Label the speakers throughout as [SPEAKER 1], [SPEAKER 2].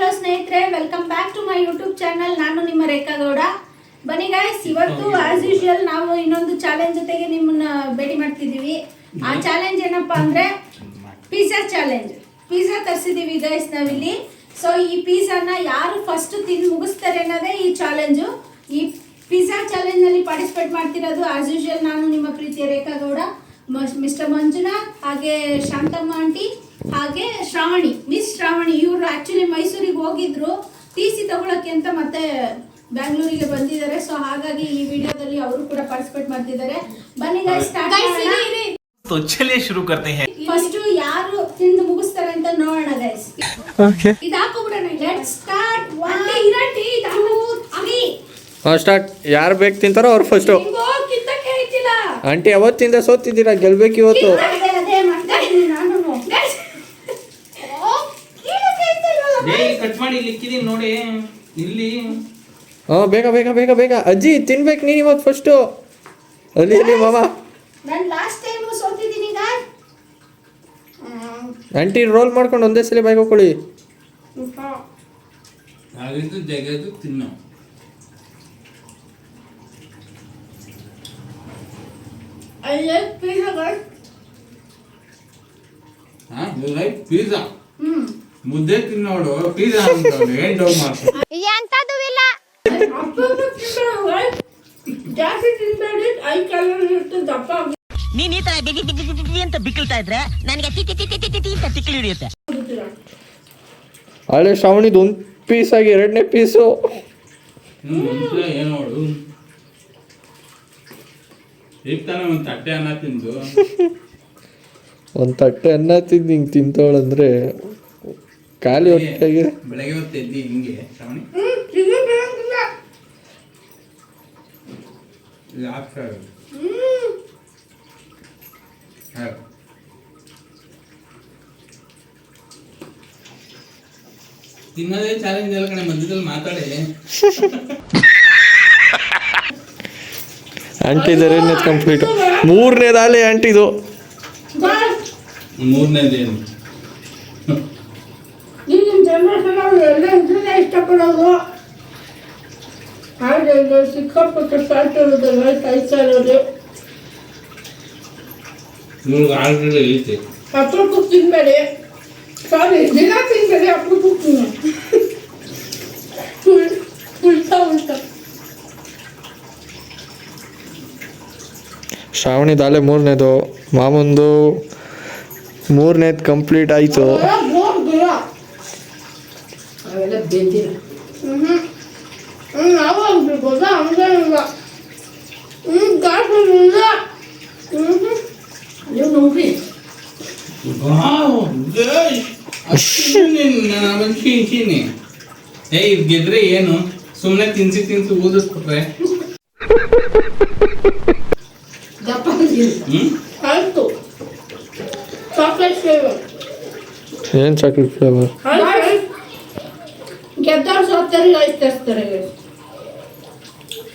[SPEAKER 1] Hello ಸ್ನೇಹಿತರೆ, welcome back to my YouTube channel. ನಾನು ನಿಮ್ಮ ರೇಖಾ ಗೌಡ. ಬನ್ನಿ ಗಾಯ್ಸ್, ಇವತ್ತು ಆಸ್ ಯೂಶುವಲ್ ನಾವು ಇನ್ನೊಂದು ಚಾಲೆಂಜ್ ಜೊತೆಗೆ ನಿಮ್ಮನ್ನ ಭೇಟಿ ಮಾಡ್ತಿದ್ದೀವಿ. ಆ ಚಾಲೆಂಜ್ ಏನಪ್ಪಾ ಅಂದ್ರೆ ಪಿಜ್ಜಾ ಚಾಲೆಂಜ್. ಪಿಜ್ಜಾ ತರಿಸಿದೀವಿ ಗೈಸ್ ನಾವಿಲ್ಲಿ. ಸೊ ಈ ಪಿಜ್ಜಾನ ಯಾರು ಫಸ್ಟ್ ತಿಂದು ಮುಗಿಸ್ತಾರೆ ಅನ್ನೋದೇ ಈ ಚಾಲೆಂಜು. ಈ ಪಿಜ್ಜಾ ಚಾಲೆಂಜ್ ನಲ್ಲಿ ಪಾರ್ಟಿಸಿಪೇಟ್ ಮಾಡ್ತಿರೋದು ಆಸ್ ಯೂಶುವಲ್ ನಾನು ನಿಮ್ಮ ಪ್ರೀತಿಯ ರೇಖಾ ಗೌಡ, ಮಿಸ್ಟರ್ ಮಂಜುನಾಥ್, ಹಾಗೆ ಶಾಂತಮ್ಮ ಆಂಟಿ, ಹಾಗೆ ಶ್ರಾವಣಿ, ಮಿಸ್ ಶ್ರಾವಣಿ. ಇವರು ಆಕ್ಚುಲಿ ಮೈಸೂರಿಗೆ ಹೋಗಿದ್ರು ಟಿ ಸಿ ತಗೊಳಕ್ಕೆ ಅಂತ, ಮತ್ತೆ ಬ್ಯಾಂಗ್ಳೂರಿಗೆ ಬಂದಿದ್ದಾರೆ. ಸೊ ಹಾಗಾಗಿ ಈ ವಿಡಿಯೋದಲ್ಲಿ ಅವರು ಕೂಡ ಪಾರ್ಟಿಸಿಪೇಟ್ ಮಾಡ್ತಿದ್ದಾರೆ. ಬನ್ನಿ ಗೈಸ್, ಸ್ಟಾರ್ಟ್ ಮಾಡೋಣ.
[SPEAKER 2] तो चलिए शुरू करते हैं.
[SPEAKER 1] ಫಸ್ಟ್ ಯಾರು ತಿಂದು ಮುಗಿಸ್ತಾರೆ ಅಂತ ನೋಡೋಣ ಗೈಸ್.
[SPEAKER 3] ಓಕೆ,
[SPEAKER 1] ಇದು ಹಾಕೋಬಿಡೋಣ. Let's start. 1 2 3
[SPEAKER 3] ಸ್ಟಾರ್ಟ್. ಯಾರು ಬೇಕು ತಿಂತಾರೋ ಅವ್ರು ಫಸ್ಟು.
[SPEAKER 1] ಹಿಂಗೋ ಕಿತ್ತಕ್ಕೆ ಐತಿಲ್ಲ
[SPEAKER 3] ಆಂಟಿ ಅವತ್ತಿಂದ ಸೋತಿದ್ದೀರಾ, ಗೆಲ್ಬೇಕು ಇವತ್ತು.
[SPEAKER 1] ಅದೇ ಮಾಡ್ತಾ ಇದ್ದೀನಿ ನಾನು. ಗೈಸ್ ಕಿತ್ತಕ್ಕೆ ಐತಿಲ್ಲ.
[SPEAKER 2] ಕಟ್ ಮಾಡಿ ಲಿಕ್ಕಿದೀನಿ ನೋಡಿ ಇಲ್ಲಿ.
[SPEAKER 3] ಬೇಗ ಬೇಗ ಬೇಗ ಬೇಗ. ಅಜ್ಜಿ ತಿನ್ಬೇಕು ನೀನು ಇವತ್ತು ಫಸ್ಟು. ಅಲ್ಲಿ ಮಾಮ.
[SPEAKER 1] ನಾನು ಲಾಸ್ಟ್ ಟೈಮ್ ಸೋತಿದ್ದೀನಿ ಗಾಯ್ಸ್.
[SPEAKER 3] ಆಂಟಿ ರೋಲ್ ಮಾಡ್ಕೊಂಡು ಒಂದೇ ಸಲ ಬಾಯ್ಗೆ ಹಾಕೊಳ್ಳಿ.
[SPEAKER 2] ಆಗಿದ್ದು ಜಗದು ತಿನ್ನು.
[SPEAKER 1] I like pizza guys.
[SPEAKER 2] You like pizza? ಮುದ್ದೆ ತಿನ್ನೋಡು ಪಿಜ್ಜಾ ಅಂತ ಏನ್ ಡೌ ಮಾಡ್ತಾರೆ.
[SPEAKER 4] ಎಂತದು ಇಲ್ಲ.
[SPEAKER 1] ಅಪ್ಪನ ತಿನ್ನೋದು ಜಾಸ್ತಿ ತಿನ್ನಬೇಡಿ. ಐ ಕ್ಯಾಲೋರಿ ಇರುತ್ತೆ, ದಪ್ಪ
[SPEAKER 4] ನೀನ್ ಈ ತರ ಬಿಗಿ ಅಂತ ಬಿಕ್ಕಳ್ತಾ ಇದ್ರೆ ನನಗೆ ಅಂತ ತಿಕ್ಕಲಿ ಹಿಡಿಯುತ್ತೆ.
[SPEAKER 3] ಹಳೆ ಶ್ರಾವಣಿದು ಒಂದು ಪೀಸ್ ಆಗಿ ಎರಡನೇ ಪೀಸು.
[SPEAKER 2] ಏನು ನೋಡು, ಈಗ ತಾನೇ ಒಂದು ತಟ್ಟೆ ಅನ್ನ ತಿಂದು
[SPEAKER 3] ಒಂದು ತಟ್ಟೆ ಅನ್ನ ತಿಂದು ಹಿಂಗೆ ತಿಂತವಳಂದ್ರೆ ಖಾಲಿ ಹೊಟ್ಟೆಗೆ.
[SPEAKER 2] ಬೆಳಗ್ಗೆ ಹೊತ್ತು ಎದ್ದಿ ಹಿಂಗೆ ಶ್ರಾವಣಿ ತಿನ್ನೋದೇ ಚಾಲೆಂಜ್ ಎಲ್ಲ ಕಡೆ ಮಧ್ಯದಲ್ಲಿ ಮಾತಾಡಿ.
[SPEAKER 3] ಆಂಟಿದು ಎರಡನೇ ಕಂಪ್ಲೀಟ್. ಮೂರನೇದಾಲೆ ಆಂಟಿದು.
[SPEAKER 2] ಮೂರನೇದೇನು
[SPEAKER 1] ಈಗಿನ ಜನರೇಷನ್ ಎಲ್ಲ ಇದನ್ನೇ ಇಷ್ಟಪಡೋದು. ಹಾಗೆ ಸಿಕ್ಕಾಪಟ್ಟೆ ಫ್ಯಾಟ್ ಇರೋದು, ಕಾಯ್ತಾ ಇರೋದು.
[SPEAKER 2] ಇವ್ರಿಗೆ ಆಲ್ರೆಡಿ ಐತೆ.
[SPEAKER 1] ಅಪರೂಪಕ್ಕೆ ತಿನ್ಬೇಡಿ, ಸಾರಿ ದಿನ ತಿನ್ಬೇಡಿ, ಅಪರೂಪಕ್ಕೆ ತಿನ್ನ. ಉಲ್ಟಾ ಉಲ್ಟಾ.
[SPEAKER 3] ಶ್ರಾವಣಿ ದಾಲೆ ಮೂರನೇದು, ಮಾಮಂದು ಮೂರನೇದು ಕಂಪ್ಲೀಟ್ ಆಯಿತು.
[SPEAKER 1] ಅವೆಲ್ಲ ಬೆಂದಿಲ್ಲ. ನಾವು ಹೋಗ್ಬಿಡ್ಬೋದಾ? ಹಂಗೇನಿಲ್ಲ. ಗಾಡಿಲ್ಲ. ನೀವು ನೋಡ್ರಿ.
[SPEAKER 2] ಗೆದ್ರೆ ಏನು ಸುಮ್ಮನೆ ತಿನ್ಸಿ ಊದಿಸ್ಬಿಟ್ರೆ
[SPEAKER 1] ಆಯ್ತು. Chocolate flavour.
[SPEAKER 3] ಏನು ಚಾಕ್ಲೇಟ್ ಫ್ಲೇವರ್?
[SPEAKER 1] ಗೆದ್ದವ್ರು ಸೋತರಿಗೆ ಐಸ್ ತರಿಸ್ತಾರೆ.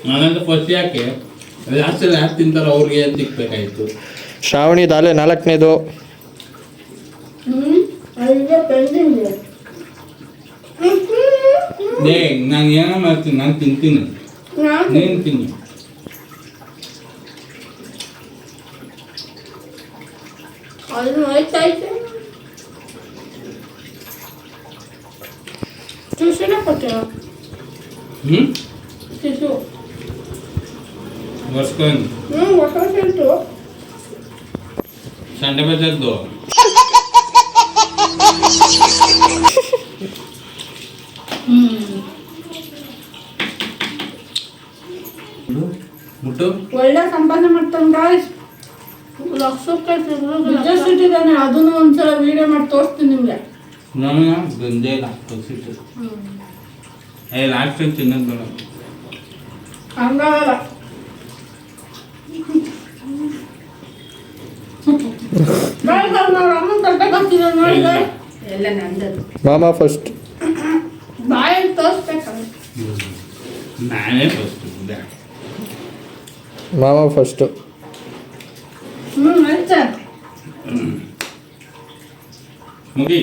[SPEAKER 2] ನಾನಂತ ಫಸ್ಟ್ ಯಾಕೆ ಲಾಸ್ಟ್ ಯಾರು ತಿಂತಾರೋ ಅವ್ರಿಗೆ ಅಂತ ತಿಕ್ಬೇಕಾಯ್ತು.
[SPEAKER 3] ಶ್ರಾವಣಿ ದಾಲೆ ನಾಲ್ಕನೇದು.
[SPEAKER 1] ಅಲ್ಲಿಗೆ ಪೆಂಡಿಂಗ್.
[SPEAKER 2] ನಾನು ಏನೋ ಮಾಡ್ತೀನಿ, ನಾನು ತಿಂತೀನಿ, ನೀನು ತಿನ್ನಿ.
[SPEAKER 1] ಅದನ್ನು ಆಯ್ತಾಯ್ತು. ಟ್ಯೂಷನ್ ಕೊಟ್ಟೆವ ಶಿಶು
[SPEAKER 2] ಬರ್ಸ್ಕೊಂಡು
[SPEAKER 1] ಹೊಟ್ಟು
[SPEAKER 2] ಸಂಡೆ ಬಜಾರ್ದು ಮುಟ್ಟು
[SPEAKER 1] ಒಳ್ಳೆ ಸಂಪಾದನೆ ಮಾಡ್ತಾನೆ ಗಾಯ್ಸ್. ಲಕ್ಷಕ್ಕೆ ಬಿಸ್ನೆಸ್ ಇಟ್ಟಿದ್ದಾನೆ. ಅದನ್ನು ಒಂದ್ಸಲ ವಿಡಿಯೋ ಮಾಡಿ ತೋರಿಸ್ತೀನಿ ನಿಮ್ಗೆ.
[SPEAKER 2] ನಾನು ಗಂಜೆ ತೋರಿಸಿಟ್ಟು ಲಾಸ್ಟ್ ಟೈಮ್ ತಿನ್ನೋದು ಬೇಡ
[SPEAKER 1] ಹಂಗಾಗಲ್ಲ. ಅಮ್ಮನ ತಟ್ಟೆ ಬರ್ತಿದ್ದೆ ನೋಡಿ. ಎಲ್ಲ ನಂದದು.
[SPEAKER 3] ಮಾಮ ಫಸ್ಟ್.
[SPEAKER 1] ಬಾಯಲ್ಲಿ ತೋರಿಸ್ಬೇಕಲ್ಲ.
[SPEAKER 2] ನಾನೇ ಫಸ್ಟ್
[SPEAKER 3] ಮಾಮ ಫಸ್ಟು.
[SPEAKER 1] ಆಯ್ತಾ
[SPEAKER 2] ಮುಗಿ.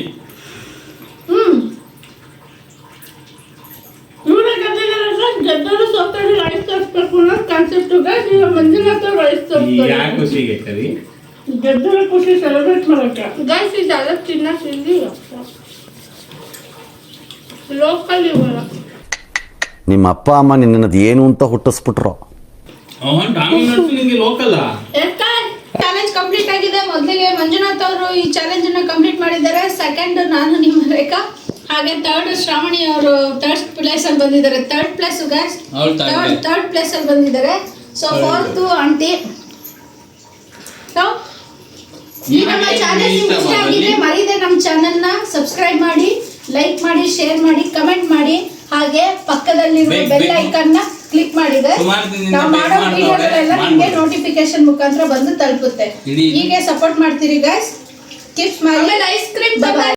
[SPEAKER 1] ಮಾಡಿಸ್ಬೇಕು ಅನ್ನೋ ಕಾನ್ಸೆಪ್ಟ್ ಈಗ ಮಂಜುನಾಥ ರೈಸ್
[SPEAKER 2] ಯಾಕೆ ಖುಷಿಗೆ ಕರಿ
[SPEAKER 1] ಗೆದ್ದರ ಖುಷಿ ಸೆಲೆಬ್ರೇಟ್ ಮಾಡಕ್ಕೆ ಗೈಸ್ ಇದೆಲ್ಲ ತಿನ್ನಕ್ಕೆ ಇಲ್ಲಿ ಲೋಕಲ್ ಇವಲ್ಲ.
[SPEAKER 5] ನಿಮ್ಮ ಅಪ್ಪ ಅಮ್ಮ ನಿನ್ನದು ಏನು ಅಂತ ಹುಟ್ಟಿಸ್ಬಿಟ್ರು.
[SPEAKER 2] ಡಾಮಿನೋಸ್ ನಿಂಗೆ ಲೋಕಲ್
[SPEAKER 1] ಚಾಲೆಂಜ್ ಕಂಪ್ಲೀಟ್ ಆಗಿದೆ. ಮೊದಲಿಗೆ ಮಂಜುನಾಥ್ ಅವರು ಈ ಚಾಲೆಂಜ್ ಅನ್ನ ಕಂಪ್ಲೀಟ್ ಮಾಡಿದ್ದಾರೆ. ಸೆಕೆಂಡ್ ನಾನು ನಿಮ್ಮ ರೇಖಾ, ಹಾಗೆ ಥರ್ಡ್ ಶ್ರಾವಣಿ ಅವರು ಥರ್ಡ್ ಪ್ಲೇಸ್ ಅಲ್ಲಿ ಬಂದಿದ್ದಾರೆ. Third place guys, third place ಅಲ್ಲಿ ಬಂದಿದ್ದಾರೆ. So fourth aunty. ಈ ನಮ್ಮ ಚಾನೆಲ್ ನಿಮ್ಗೆ ಇಷ್ಟ ಆಗಿದೆ ಮರೀದೆ ನಮ್ಮ ಚಾನೆಲ್ನ ಸಬ್ಸ್ಕ್ರೈಬ್ ಮಾಡಿ, ಲೈಕ್ ಮಾಡಿ, ಶೇರ್ ಮಾಡಿ, ಕಮೆಂಟ್ ಮಾಡಿ, ಹಾಗೆ ಪಕ್ಕದಲ್ಲಿರುವ ಬೆಲ್ ಐಕಾನ್ ನ ಕ್ಲಿಕ್ ಮಾಡಿದ್ರೆ ನಾವು ಮಾಡೋ ವಿಡಿಯೋಗಳೆಲ್ಲ ನಿಮಗೆ ನೋಟಿಫಿಕೇಶನ್ ಮುಖಾಂತರ ಬಂದು ತಲುಪುತ್ತೆ. ಹೀಗೆ ಸಪೋರ್ಟ್ ಮಾಡ್ತೀರಿ guys. Keep smiling. Ice cream.